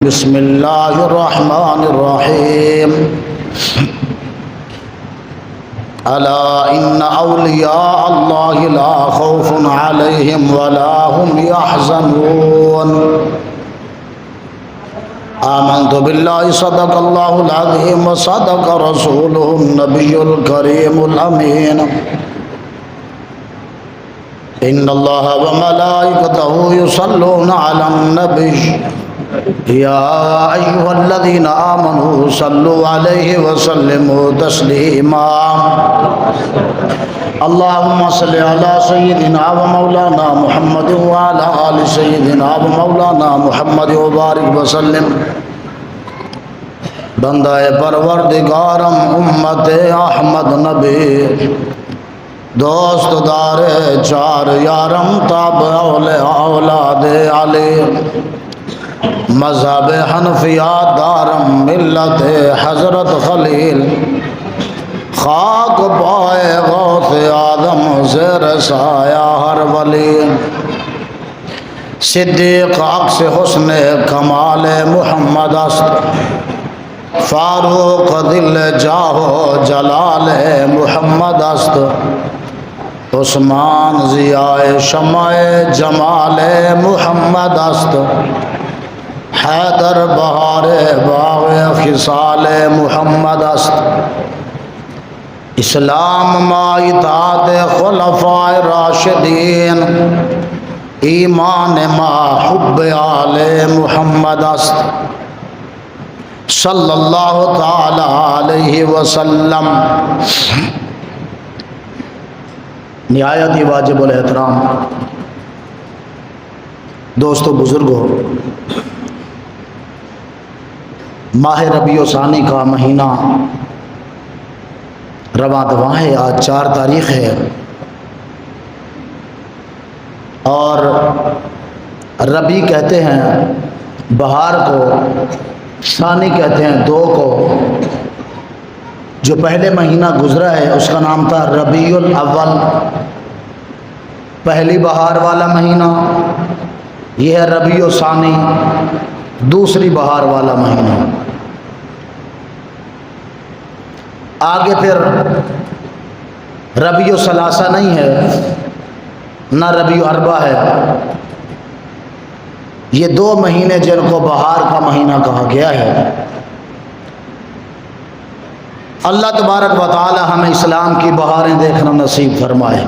बिस्मिल्लाहिर्रहमानिर्रहीम। अला इन्न औलिया अल्लाहि ला खौफुन अलैहिम वला हुम यहज़नून। आमन्तु बिल्लाहि सदक़ल्लाहुल अज़ीम व सदक़ रसूलुहुन नबियुल करीमुल अमीन। इन्नल्लाहा व मलाइकतहु युसल्लूना अलन नबी या अय्युहल्लज़ीना आमनू सल्लु अलैहि व सल्लिमू तस्लीमा। अल्लाहुम्मा सल्लि अला सय्यिदिना व मौलाना मुहम्मद व अला आलि सय्यिदिना व मौलाना मुहम्मद व बारिक व सल्लिम। बंदाए परवरदिगारम उम्मते अहमद नबी दोस्त दारे चार यारम ताब औलादे अली मज़हब हनफिया दारम मिल्लत हज़रत खलील खाक पाए गौस आदम ज़ेर साया हर वली सिद्दीक़ अक्स हुस्न कमाल मुहम्मद अस्त फारूक दिल जाहो जलाल मुहम्मद अस्त उस्मान ज़ियाए शमाए जमाल मुहम्मद अस्त हैदर बहारे बावे खिसाल मुहम्मद अस्त इस्लाम माइतात खुलफाए राशिदीन ईमान मा हुब्ब आले मुहम्मद अस्त सल्लल्लाहु ताला अलैहि वसल्लम। निहायत ही वाजिबुल एहतराम दोस्तों बुजुर्गों, माह रबीउ सानी का महीना रवां दवां है। आज 4 तारीख़ है और रबी कहते हैं बहार को, सानी कहते हैं 2 को। जो पहले महीना गुजरा है उसका नाम था रबीउल अव्वल, पहली बहार वाला महीना। यह है रबीउ सानी, दूसरी बहार वाला महीना। आगे फिर रबीउ सलासा नहीं है, ना रबीउ अरबा है। ये 2 महीने जिनको बहार का महीना कहा गया है। अल्लाह तबारक व तआला हमें इस्लाम की बहारें देखना नसीब फरमाए।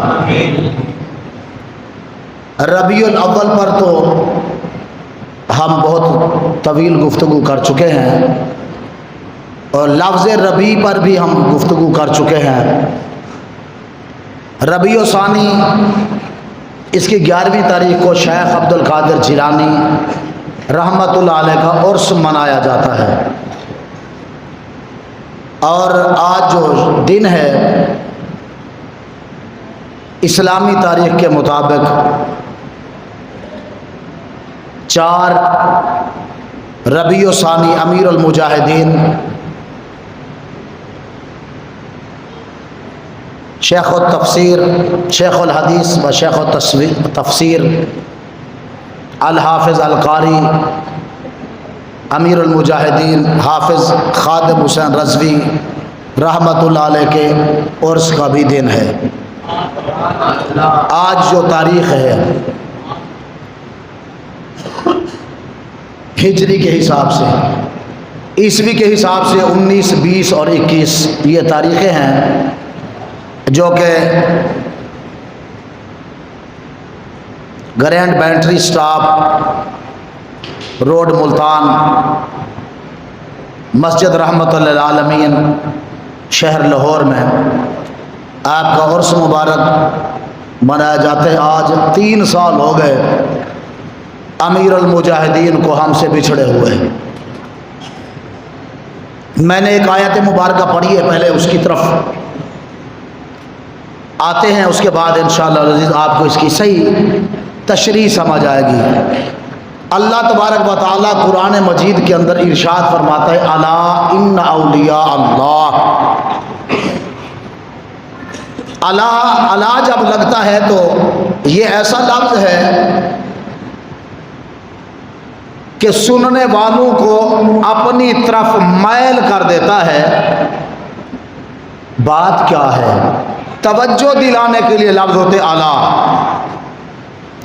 रबीउल अव्वल पर तो हम बहुत तवील गुफ्तगू कर चुके हैं और लफ्ज़ रबी पर भी हम गुफ्तगू कर चुके हैं। रबीउ सानी इसकी 11वीं तारीख को शेख अब्दुल कादिर जिलानी रहमतुल्लाह अलैह का उर्स मनाया जाता है। और आज जो दिन है इस्लामी तारीख के मुताबिक 4 रबीउ सानी अमीरुल मुजाहिदीन शेखुल तफसीर, शेखुल हदीस व शेखुल तफसीर अल हाफिज़ अल कारी अमीरुल मुजाहिदीन हाफिज़ खादिम हुसैन रज़वी रहमतुल्लाह अलैह के उर्स का भी दिन है। आज जो तारीख़ है हिजरी के हिसाब से, ईसवी के हिसाब से 19, 20 और 21 ये तारीख़ें हैं जो कि grand battery stop road Multan मस्जिद रहमतुल लिल आलमीन शहर लाहौर में आपका उर्स मुबारक मनाया जाता है। आज 3 साल हो गए अमीरुल मुजाहिदीन को हमसे बिछड़े हुए। मैंने एक आयत मुबारक पढ़ी है, पहले उसकी तरफ आते हैं, उसके बाद इंशाअल्लाह अज़ीज़ आपको इसकी सही तशरीह समझ आएगी। अल्लाह तबारक व तआला कुरान मजीद के अंदर इरशाद फरमाता है अला इन्ना औलिया अल्लाह। अला अला जब लगता है तो ये ऐसा लफ्ज़ है कि सुनने वालों को अपनी तरफ मैल कर देता है। बात क्या है? तवज्जो दिलाने के लिए लफ्ज होते आला।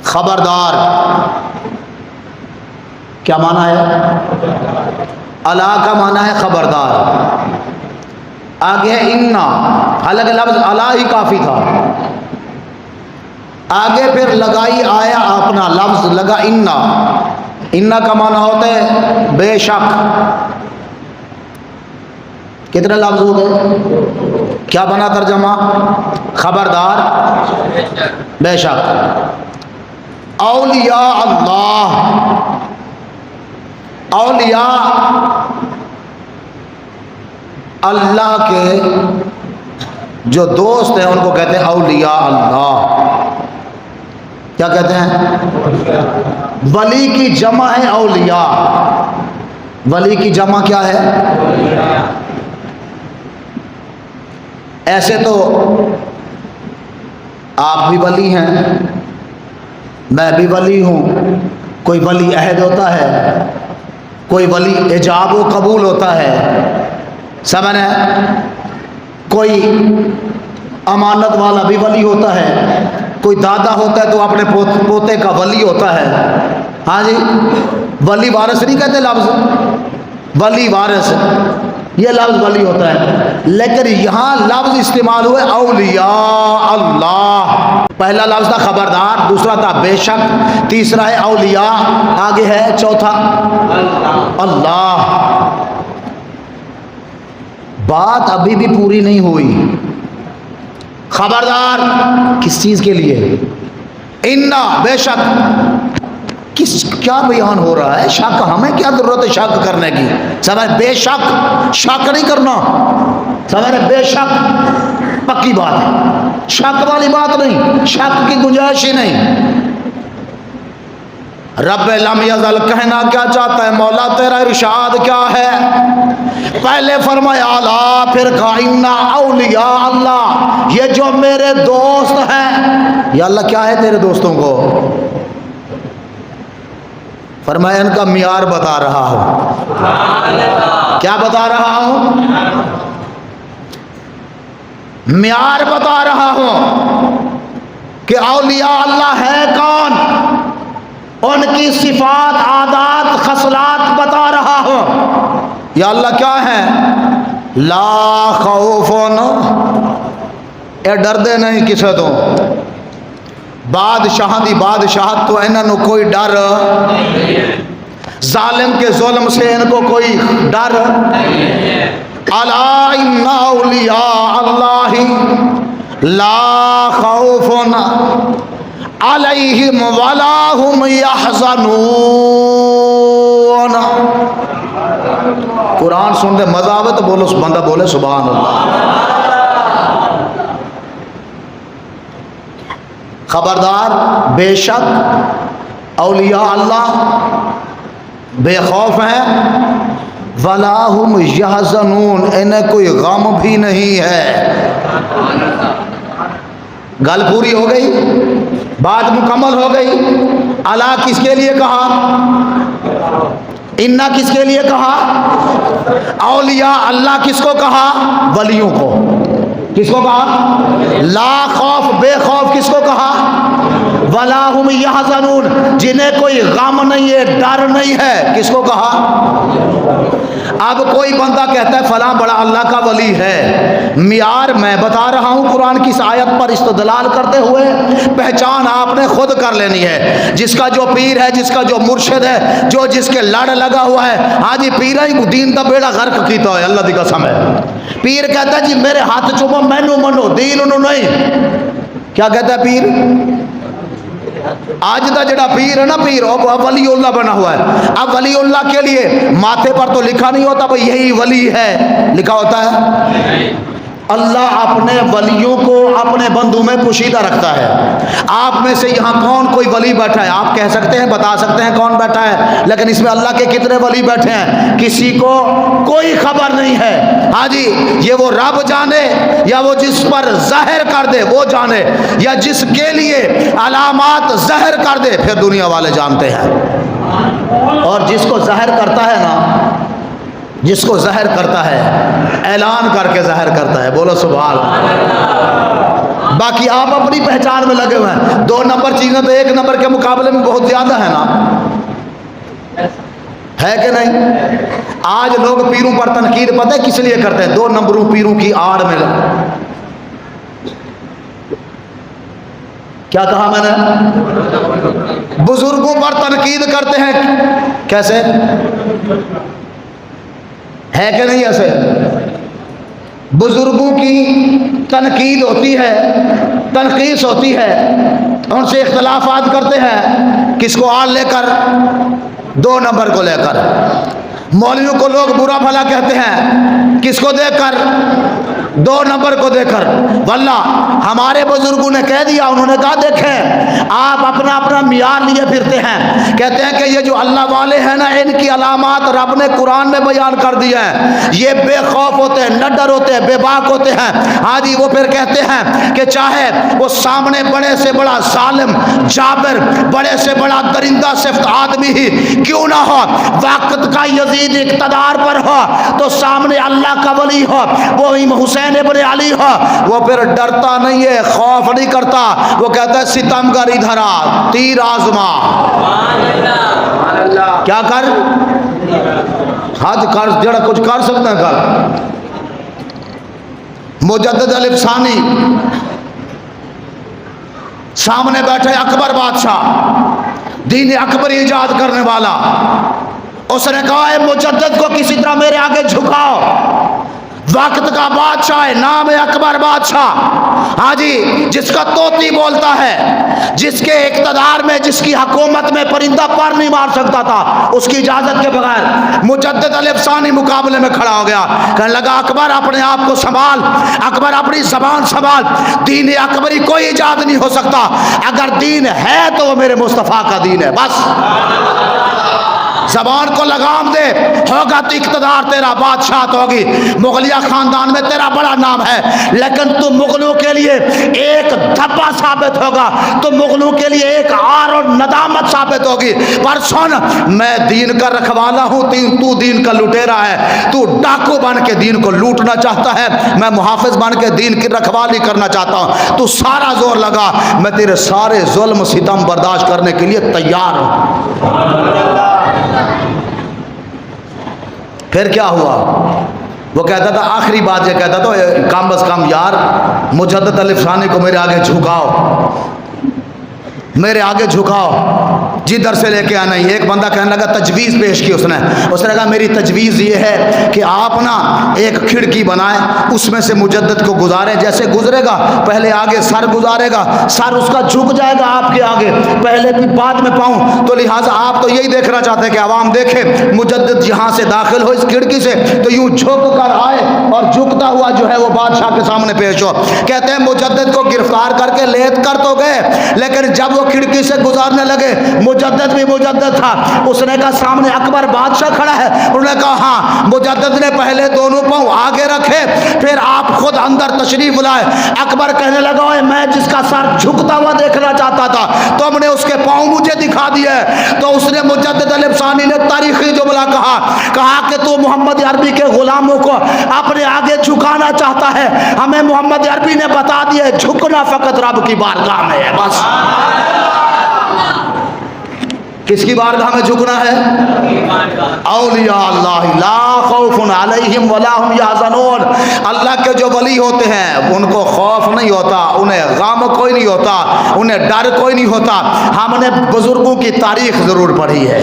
खबरदार क्या माना है? अला का माना है खबरदार। आगे है इन्ना, हालांकि लफ्ज अला ही काफी था। आगे फिर लगाई आया अपना लफ्ज लगा इन्ना। इन्ना का माना होता है बेशक। कितने लफ्ज हो गए? क्या बना तर्जमा? खबरदार, बेशक। औलिया अल्लाह, औलिया अल्लाह के जो दोस्त हैं उनको कहते हैं औलिया अल्लाह। क्या कहते हैं? वली की जमा है औलिया। वली की जमा क्या है? ऐसे तो आप भी वली हैं, मैं भी वली हूँ। कोई वली अहद होता है, कोई वली इजाब व कबूल होता है, समझ है? कोई अमानत वाला भी वली होता है, कोई दादा होता है तो अपने पोते का वली होता है। हाँ जी, वली वारिस नहीं कहते लफ्ज़, वली वारिस, ये लफ्ज़ वली होता है। लेकिन यहाँ लफ्ज़ इस्तेमाल हुए औलिया अल्लाह। पहला लफ्ज़ था खबरदार, दूसरा था बेशक, तीसरा है औलिया, आगे है चौथा अल्लाह। बात अभी भी पूरी नहीं हुई। खबरदार किस चीज के लिए? इन्ना, बेशक। किस, क्या बयान हो रहा है? शक, हमें क्या जरूरत है शक करने की? समझ, बेशक, शक नहीं करना, समझ, बेशक पक्की बात है, शक वाली बात नहीं, शक की गुंजाइश ही नहीं। रब लम यज़ल कहना क्या चाहता है? मौला तेरा इरशाद क्या है? पहले फरमाया अला, फिर कहा इन्ना औलिया अल्लाह, ये जो मेरे दोस्त हैं। या अल्लाह क्या है तेरे दोस्तों को? फरमाया इनका मियार बता रहा हूं। क्या बता रहा हूं? मियार बता रहा हूं कि औलिया अल्लाह है कौन, उनकी सिफात, आदात, खसलात बता रहा हूं। या अल्लाह क्या है? ला खौफुन, ये डरदे नहीं किसे तो। बादशाह दी बादशाहत तो इन्हों कोई डर, जालिम के जुल्म से इनको कोई डर। अला इन्ना औलिया अल्लाहि ला खौफुन अलैहिम वला हुम यहज़नून। कुरान सुनते मजा आवे तो बोलो, बंदा बोले सुभान अल्लाह। खबरदार, बेशक औलिया अल्लाह बेखौफ हैं, वला हुम यहज़नून, इन्हें कोई गम भी नहीं है। गल पूरी हो गई, बात मुकम्मल हो गई। अला किसके लिए कहा? इन्ना किसके लिए कहा? औलिया अल्लाह किसको कहा? वलियों को। किसको कहा? ला खौफ, बेखौफ किसको कहा? वला हुम यहज़नून, जिन्हें कोई गम नहीं है, डर नहीं है, किसको कहा? अब कोई बंदा कहता है फला बड़ा अल्लाह का वली है, मियार मैं बता रहा हूँ कुरान की इस आयत पर इस्तदलाल करते हुए। पहचान आपने खुद कर लेनी है। जिसका जो पीर है, जिसका जो मुर्शिद है, जो जिसके लड़ लगा हुआ है, हाँ जी, पीर ही दीन का बेड़ा गर्क कीता है, अल्लाह दी कसम है। पीर कहता है जी मेरे हाथ चुमो, मैनू मनो, दीन उन्हों नहीं। क्या कहता है पीर? आज का जड़ा पीर है ना, पीर वलीउल्लाह बना हुआ है। अब वलीउल्लाह के लिए माथे पर तो लिखा नहीं होता भाई यही वली है, लिखा होता है अल्लाह अपने वलियों को अपने बंधु में पोशीदा रखता है। आप में से यहाँ कौन कोई वली बैठा है? आप कह सकते हैं, बता सकते हैं कौन बैठा है, लेकिन इसमें अल्लाह के कितने वली बैठे हैं किसी को कोई खबर नहीं है। हाँ जी, ये वो रब जाने या वो जिस पर ज़ाहिर कर दे वो जाने, या जिसके लिए अलामात ज़ाहिर कर दे फिर दुनिया वाले जानते हैं। और जिसको ज़ाहिर करता है ना, जिसको ज़ाहिर करता है, ऐलान करके ज़ाहिर करता है। बोलो सुभान अल्लाह। बाकी आप अपनी पहचान में लगे हुए हैं। 2 नंबर चीज़ें तो 1 नंबर के मुकाबले में बहुत ज़्यादा है ना, है कि नहीं? आज लोग पीरों पर तनकीद पता है किस लिए करते हैं? 2 नंबरों पीरों की आड़ में। क्या कहा मैंने? बुजुर्गों पर तनकीद करते हैं। कैसे है कि नहीं? ऐसे बुजुर्गों की तनकीद होती है, तनकीस होती है, उनसे इख्तलाफात करते हैं। किसको आड़ लेकर? 2 नंबर को लेकर। मौलवियों को लोग बुरा भला कहते हैं, किसको देखकर? 2 नंबर को देखकर। वल्ला हमारे बुजुर्गों ने कह दिया, उन्होंने कहा देखें आप अपना अपना मियार लिए फिरते हैं। कहते हैं कि ये जो अल्लाह वाले हैं ना, इनकी अलामात रब ने कुरान में बयान कर दिया है। ये बेखौफ होते हैं, निडर होते हैं, बेबाक होते हैं। हाँ जी, वो फिर कहते हैं कि चाहे वो सामने बड़े से बड़ा जालिम जाबिर, बड़े से बड़ा दरिंदा सिफ्त आदमी ही क्यों ना हो, वक्त का यजीद इक़्तिदार पर हो, तो सामने अल्लाह का वली हो, वो हुसैन इब्ने अली हो, वो फिर डरता नहीं है, खौफ नहीं करता। वो कहता है सितमगर इधर आ, तीर आजमा। क्या कर? हज कर, जरा कुछ कर सकता है कर। मुजद्दिद अल-अफ़सानी सामने बैठे अकबर बादशाह, दीन अकबर ईजाद करने वाला। उसने कहा है मुजद्दिद को किसी तरह मेरे आगे झुकाओ। वक्त का बादशाह है, नाम है अकबर बादशाह। हाँ जी, जिसका तोती बोलता है, जिसके इक़्तिदार में, जिसकी हुकूमत में परिंदा पर नहीं मार सकता था उसकी इजाजत के बगैर। मुजद्दिद अल-अफ़सानी मुकाबले में खड़ा हो गया, कहने लगा अकबर अपने आप को संभाल, अकबर अपनी जबान संभाल, दीन अकबरी कोई इजाद नहीं हो सकता। अगर दीन है तो वो मेरे मुस्तफ़ा का दीन है, बस जबान को लगाम दे, होगा तो इक़्तिदार तेरा, बादशाह होगी। मुगलिया खानदान में तेरा बड़ा नाम है, लेकिन तू मुगलों के लिए एक धब्बा साबित होगा, तो मुगलों के लिए एक आर और नदामत साबित होगी। पर सुन, मैं दीन का रखवाला हूँ, तू दीन का लुटेरा है। तू डाकू बन के दीन को लूटना चाहता है, मैं मुहाफिज बन के दीन की रखवाली करना चाहता हूँ। तू सारा जोर लगा, मैं तेरे सारे जुल्म सितम बर्दाश्त करने के लिए तैयार हूँ। फिर क्या हुआ? वो कहता था, आखिरी बात ये कहता था, कम अज कम यार मुजद्दिद अल-अफ़सानी को मेरे आगे झुकाओ, मेरे आगे झुकाओ, जिधर से लेके आना ही। एक बंदा कहने लगा, तजवीज़ पेश की उसने कहा मेरी तजवीज़ ये है कि आप ना एक खिड़की बनाएं, उसमें से मुजद्दिद को गुजारें। जैसे गुजरेगा पहले आगे सर गुजारेगा, सर उसका झुक जाएगा आपके आगे, पहले भी बाद में पाऊँ। तो लिहाजा आप तो यही देखना चाहते हैं कि आवाम देखे मुजद्दिद यहाँ से दाखिल हो इस खिड़की से, तो यूँ झुक कर आए और झुकता हुआ जो है वो बादशाह के सामने पेश हो। कहते हैं मुजद्दिद को गिरफ्तार करके लेट कर तो गए, लेकिन जब वो खिड़की से गुजारने लगे, मुजद्दिद भी मुजद्दिद था। उसने कहा सामने अकबर बादशाह खड़ा है। उन्होंने कहा हाँ। मुजद्दिद ने पहले दोनों पांव आगे रखे, फिर आप खुद अंदर तशरीफ लाए। अकबर कहने लगा, मैं जिसका सर झुकता हुआ देखना चाहता था, तो हमने उसके पांव मुझे दिखा दिए। तो उसने मुजद्दिद अल-अफ़सानी ने तारीखी जुमला कहा कि तू मोहम्मद अरबी के गुलामों को अपने आगे झुकाना चाहता है। हमें मोहम्मद अरबी ने बता दिया, झुकना फकत रब की बारगाह में है, बस। किसकी बारगाह में झुकना है? औलिया अल्लाह ला खौफुन अलैहिम वला हुम यहज़नून। अल्लाह के जो वली होते हैं उनको खौफ नहीं होता, उन्हें गम कोई नहीं होता, उन्हें डर कोई नहीं होता। हमने बुजुर्गों की तारीख जरूर पढ़ी है,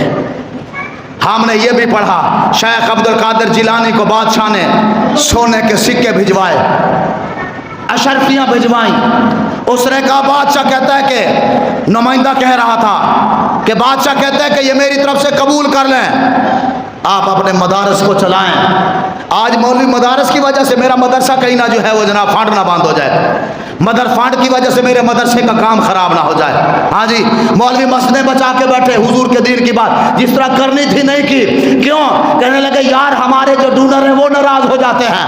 हमने ये भी पढ़ा, शेख अब्दुल कादिर जिलानी को बादशाह ने सोने के सिक्के भिजवाए, अशरफियाँ भिजवाई। उसने कहा, बादशाह कहता है कि नुमाइंदा कह रहा था कि बादशाह कहता है कि ये मेरी तरफ से कबूल कर लें, आप अपने मदारस को चलाएं। आज मौलवी मदारस की वजह से मेरा मदरसा कहीं ना जो है वो जनाब फांड ना बंद हो जाए, मदर फांड की वजह से मेरे मदरसे का काम खराब ना हो जाए। हाँ जी, मौलवी मसने बचा के बैठे, हुजूर के दीन की बात जिस तरह करनी थी नहीं की। क्यों? कहने लगे यार हमारे जो डूनर हैं वो नाराज हो जाते हैं।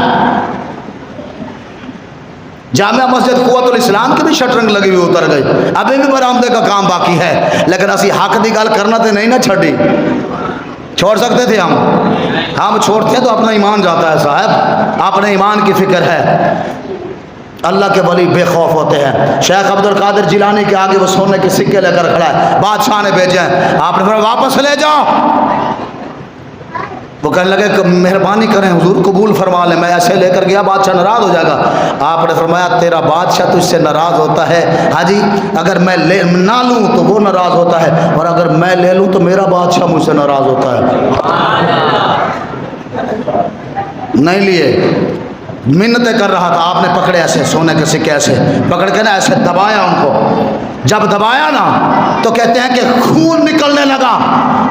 जामिया मस्जिद कुव्वतुल इस्लाम की भी शटरंग लगी हुई उतर गई, अभी भी बरामदे का काम बाकी है। लेकिन असी हक की गल करना तो नहीं ना छड़ी, छोड़ सकते थे हम छोड़ते तो अपना ईमान जाता है साहब, अपने ईमान की फिक्र है। अल्लाह के वली बेखौफ होते हैं। शेख अब्दुल कादिर जिलानी के आगे वो सोने के सिक्के लेकर खड़ा है, बादशाह ने भेजे हैं, आपने फिर वापस ले जाओ। वो कहने लगे कि मेहरबानी करें हुजूर कबूल फरमा लें, मैं ऐसे लेकर गया बादशाह नाराज़ हो जाएगा। आपने फरमाया तेरा बादशाह तुझसे नाराज़ होता है हाजी, अगर मैं ले ना लूँ तो वो नाराज़ होता है, और अगर मैं ले लूँ तो मेरा बादशाह मुझसे नाराज़ होता है। नहीं लिए, मिन्नतें कर रहा था, आपने पकड़े ऐसे सोने के सिक्के ऐसे पकड़ के ना ऐसे दबाया उनको, जब दबाया ना तो कहते हैं कि खून निकलने लगा।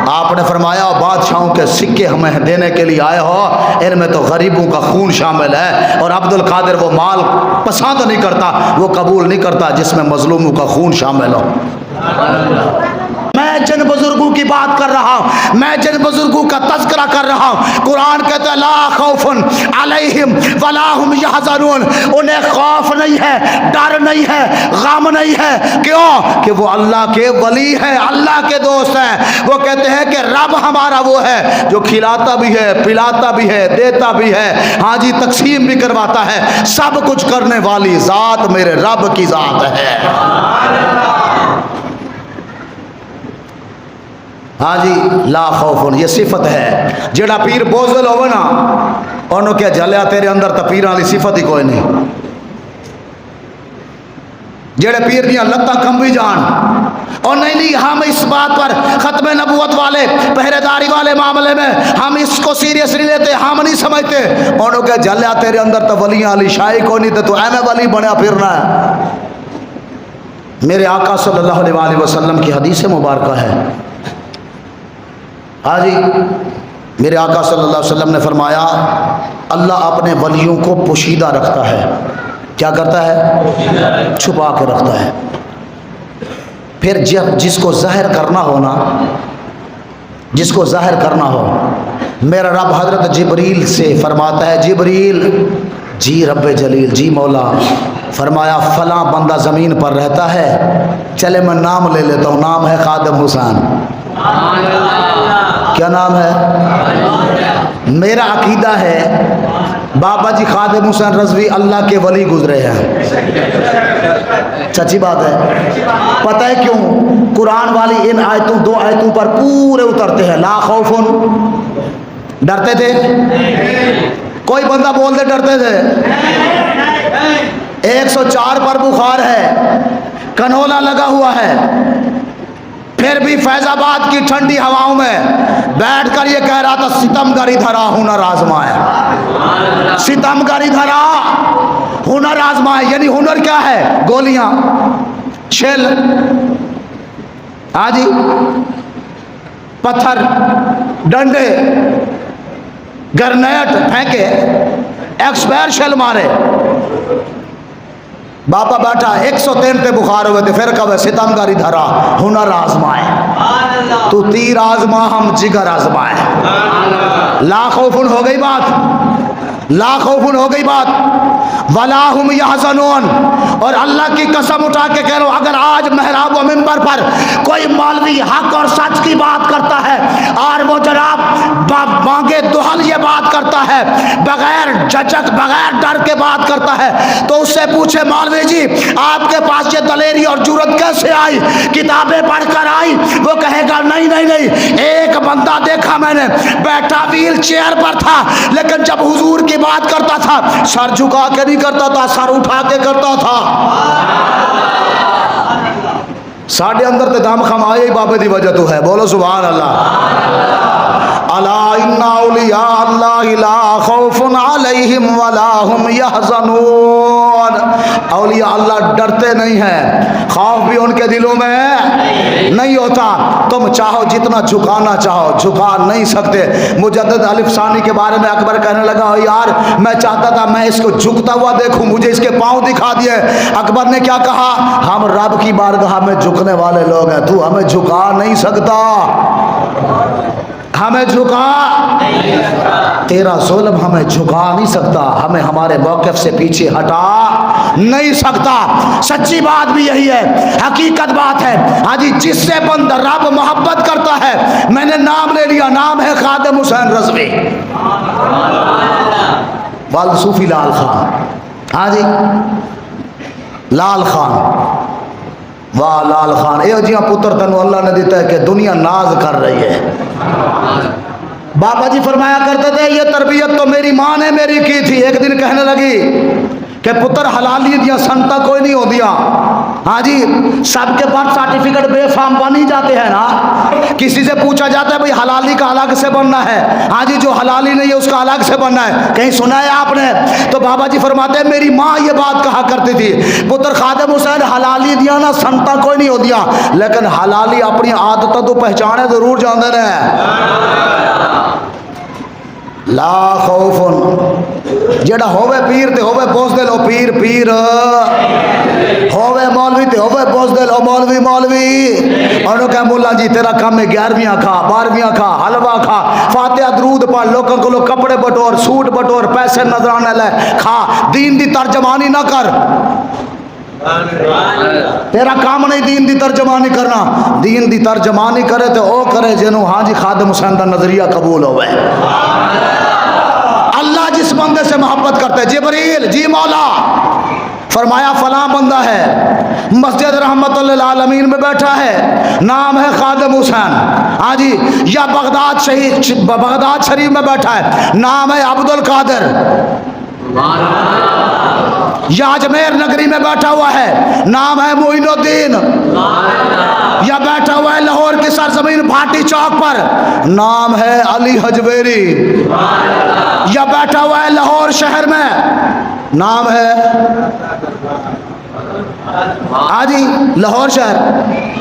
आपने फरमाया बादशाहों के सिक्के हमें देने के लिए आए हो, इनमें तो गरीबों का खून शामिल है, और अब्दुल कादिर वो माल पसंद नहीं करता, वो कबूल नहीं करता जिसमें मजलूमों का खून शामिल हो। मैं जिन बुजुर्गों की बात कर रहा हूँ, मैं जिन बुजुर्गों का तज़किरा कर रहा हूँ, कुरान कहता है ला खौफुन अलैहिम वला हुम यहज़नून, उन्हें खौफ नहीं है, डर नहीं है, गम नहीं है। क्यों? कि वो अल्लाह के वली हैं, अल्लाह के दोस्त हैं। वो कहते हैं कि रब हमारा वो है जो खिलाता भी है, पिलाता भी है, देता भी है, हाँ जी तकसीम भी करवाता है, सब कुछ करने वाली ज़ात मेरे रब की ज़ात है। हाँ जी ला खौफुन, ये सिफत है। जेड़ा पीर बोझल होवे ना उन्होंने क्या जलिया तेरे अंदर तो पीर वाली सिफत ही कोई नहीं। जेड़े पीर दियां लत्तां कंबी जान, और नहीं हम इस बात पर खत्म नबूवत वाले पहरेदारी वाले मामले में हम इसको सीरियस नहीं लेते, हम नहीं समझते। उन्होंने क्या जलिया तेरे अंदर तो वलियां वाली शाही को नहीं, तो एम वली बनया फिरना है। मेरे आका सल्लल्लाहु अलैहि वसल्लम की हदीस मुबारक है। हाँ जी, मेरे आका सल्लल्लाहु अलैहि वसल्लम ने फरमाया अल्लाह अपने वलियों को पोशीदा रखता है। क्या करता है? छुपा के रखता है। फिर जब जिसको ज़ाहिर करना हो ना, जिसको ज़ाहिर करना हो, मेरा रब हज़रत जिब्रील से फरमाता है जिब्रील जी रब्बे जलील जी मौला, फरमाया फ़लाँ बंदा ज़मीन पर रहता है, चले मैं नाम ले लेता हूँ, नाम है खादिम हुसैन। क्या नाम है? मेरा अकीदा है बाबा जी खादिम हुसैन रज़वी अल्लाह के वली गुजरे हैं। सच्ची बात है। पता है क्यों? कुरान वाली इन आयतों, दो आयतों पर पूरे उतरते हैं। ला खौफुन, डरते थे? कोई बंदा बोलते डरते थे? 104 पर बुखार है, कन्होला लगा हुआ है, फिर भी फैजाबाद की ठंडी हवाओं में बैठकर ये कह रहा था सितमगरी धरा हुनर आजमाए, सितमगरी धरा हुनर आजमाए। यानी हुनर क्या है? गोलियां, शेल, हाँ जी, पत्थर, डंडे, ग्रेनेड फेंके, एक्सपायर शेल मारे। बाबा बैठा 103 पे बुखार हुए थे, फिर कब सितमगरी धरा हुनर आजमाए, तू तीर आजमा हम जिगर आजमाए। ला खौफुन हो गई बात, ला खौफुन हो गई बात, वला हुम यहज़नून। और अल्लाह की कसम उठा के कह रहा हूं, अगर आज मेहराब व मिंबर पर कोई मौलवी हक और सच की बात करता है और वो जनाब मांगे दुहल ये बात करता है, बगैर झिझक बगैर डर के बात करता है, तो उससे पूछे मौलवी जी आपके पास ये दलेरी और जुर्रत कैसे आई, किताबें पढ़कर आई? वो कहेगा नहीं नहीं नहीं, एक बंदा देखा मैंने, बैठा व्हील चेयर पर था, लेकिन जब हुजूर की बात करता था सर झुका के नहीं करता था, सर उठा के करता था। साढ़े अंदर तो दम खमाए बाबे की वजह तो है। बोलो सुभान अल्लाह। अला इन्ना औलिया अल्लाह ला खौफुन अलैहिम वला हुम यहज़नून। औलिया अल्लाह डरते नहीं हैं, खौफ भी उनके दिलों में नहीं होता। तुम चाहो जितना झुकाना चाहो झुका नहीं सकते। मुजद्दिद अलिफ सानी के बारे में अकबर कहने लगा यार मैं चाहता था मैं इसको झुकता हुआ देखूं, मुझे इसके पांव दिखा दिए। अकबर ने क्या कहा? हम रब की बारगाह में झुकने वाले लोग हैं, तू हमें झुका नहीं सकता, हमें झुका नहीं सकता, तेरा जुल्म हमें झुका नहीं सकता, हमें हमारे मौक़िफ़ से पीछे हटा नहीं सकता। सच्ची बात भी यही है, हकीकत बात है। हाँ जी, जिससे बंदा रब मोहब्बत करता है, मैंने नाम ले लिया, नाम है खादिम हुसैन रज़वी वाल सूफी लाल खान। हाँ जी, लाल खान, वाह लाल खान, ये जिया पुत्र तेन अल्लाह ने दिता है कि दुनिया नाज कर रही है। बाबा जी फरमाया करते थे, ये तरबियत तो मेरी माँ ने मेरी की थी। एक दिन कहने लगी कि पुत्र हलाली दिया संता कोई नहीं हो दिया। हाँ जी, सबके पास सर्टिफिकेट बेफाम बन ही जाते हैं ना। किसी से पूछा जाता है भाई हलाली का अलग से बनना है, हाँ जी, जो हलाली नहीं है उसका अलग से बनना है, कहीं सुना है आपने? तो बाबा जी फरमाते हैं मेरी माँ ये बात कहा करती थी, पुत्र खादिम हुसैन हलाली दिया ना संता कोई नहीं हो दिया, लेकिन हलाली अपनी आदत तो पहचाने जरूर जानते हैं। ला खौफुन, जेड़ा होवे पीर ते होवे पोस दे लो पीर पीर, होवे मौलवी ते होवे पोस दे लो मौलवी मौलवी। और क्या मुल्ला जी तेरा काम है 11वीं खा 12वीं खा हलवा खा फातिहा दरूद पढ़, लोगों को लोग कपड़े बटोर सूट बटोर पैसे नजराने ले खा, दीन दी तर्जमानी ना कर। तेरा काम नहीं दीन दी तर्जमानी करना, दीन दी तर्जमानी करे तो ओ करे जिन्हों हाँ जी खादिम हुसैन दा नजरिया कबूल होवे। अल्लाह जिस बंदे से मोहब्बत करते है, जिब्रील जी मौला फरमाया फलां बंदा है मस्जिद रहमतुल्लिल आलमीन में बैठा है, नाम है खादिम हुसैन। हाँ जी, या बगदाद शरीफ में बैठा है, नाम है अब्दुल कादिर। या अजमेर नगरी में बैठा हुआ है, नाम है मोइनुद्दीन। या बैठा हुआ है लाहौर की सरजमीन भाटी चौक पर, नाम है अली हजवेरी। या बैठा हुआ है लाहौर शहर में, नाम है आदि लाहौर शहर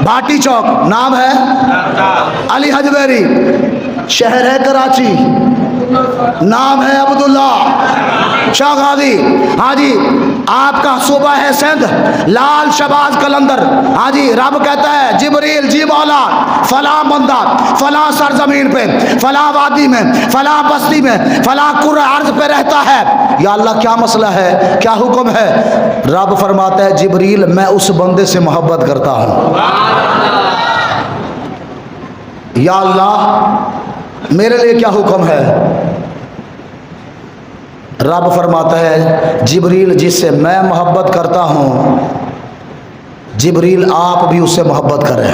भाटी चौक, नाम है अली हजवेरी। शहर है कराची, नाम है अब्दुल्ला शाह गाजी। हाँ जी, आपका सूबा है सिंध, लाल शबाज कलंदर। हाँ जी, रब कहता है जिब्रील जी मौला फला बंदा फला सरजमीन पे फला वादी में फला बस्ती में फला कुर्र अर्ज पे रहता है, या अल्लाह क्या मसला है, क्या हुक्म है? रब फरमाता है जिब्रील मैं उस बंदे से मोहब्बत करता हूँ। या अल्लाह मेरे लिए क्या हुक्म है? रब फरमाता है जिब्रील जिससे मैं मोहब्बत करता हूँ, जिब्रील आप भी उससे मोहब्बत करें।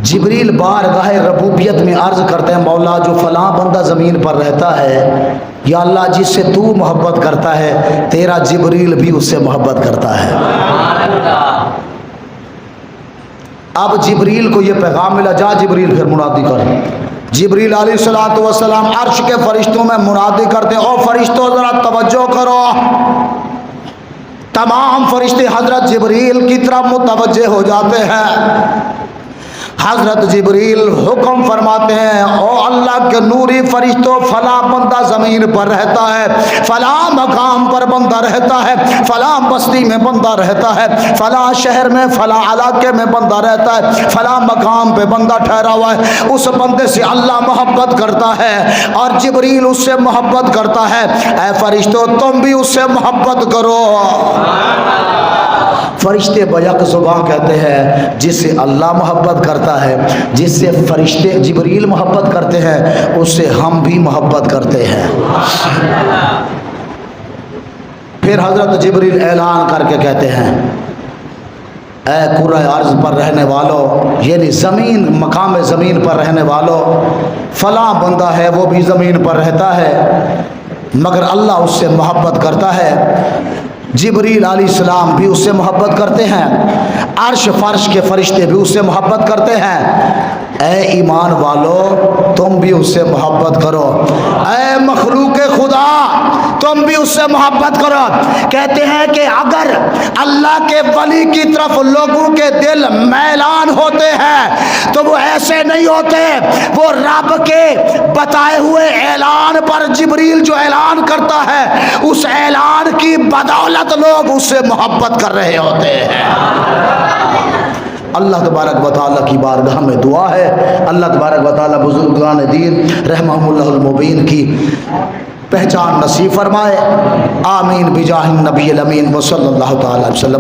जिब्रील बारगाह रबूबियत में अर्ज करते हैं मौला जो फलां बंदा ज़मीन पर रहता है, या अल्लाह जिससे तू मोहब्बत करता है तेरा जिब्रील भी उससे मोहब्बत करता है। अब जिब्रील को ये पैगाम मिला, जा जिब्रील फिर मुनादी कर। जिब्रील अलैहिस्सलातु वस्सलाम अर्श के फरिश्तों में मुनादी करते, ओ फरिश्तों जरा तवज्जो करो। तमाम फरिश्ते हजरत जिब्रील की तरफ मुतवज्जे हो जाते हैं। हजरत जिब्रील हुक्म फरमाते हैं, ओ अल्लाह के नूरी फरिश्तों फला बंदा ज़मीन पर रहता है, फला मकाम पर बंदा रहता है, फला बस्ती में बंदा रहता है, फला शहर में फला इलाके में बंदा रहता है, फला मकाम पे बंदा ठहरा हुआ है। उस बंदे से अल्लाह मोहब्बत करता है और जिब्रील उससे मोहब्बत करता है। ऐ फरिश्तों तुम भी उससे मोहब्बत करो। फरिश्ते बयक ज़ुबान कहते हैं जिससे अल्लाह मोहब्बत करता है, जिससे फरिश्ते जिब्रील मोहब्बत करते हैं उससे हम भी मोहब्बत करते हैं। फिर हज़रत जिब्रील ऐलान करके कहते हैं, ऐ कुर्रा अर्ज़ पर रहने वालों, यानी ज़मीन मकाम ज़मीन पर रहने वालों, फ़लाँ बंदा है वो भी ज़मीन पर रहता है मगर अल्लाह उससे मोहब्बत करता है। जिब्रील अलैहिस्सलाम भी उससे मोहब्बत करते हैं, अर्श फर्श के फरिश्ते भी उससे मोहब्बत करते हैं। ऐ ईमान वालों तुम भी उससे मोहब्बत करो। ऐ मखलूक खुदा तुम भी उससे मोहब्बत करो। कहते हैं कि अगर अल्लाह के वली की तरफ लोगों के दिल मैलान होते हैं तो वो ऐसे नहीं होते, वो रब के बताए हुए ऐलान पर जिब्रील जो ऐलान करता है उस ऐलान की बदौलत लोग उससे मोहब्बत कर रहे होते हैं। अल्लाह तबारक व तआला की बारगाह में दुआ है, अल्लाह तबारक व तआला बुजुर्गान दीन रहमहुमुल्लाहुल मुबीन की पहचान नसीब फरमाए। आमीन बिजाहिन नबी अमीन व सल्लल्लाहु तआला अलैहि वसल्लम।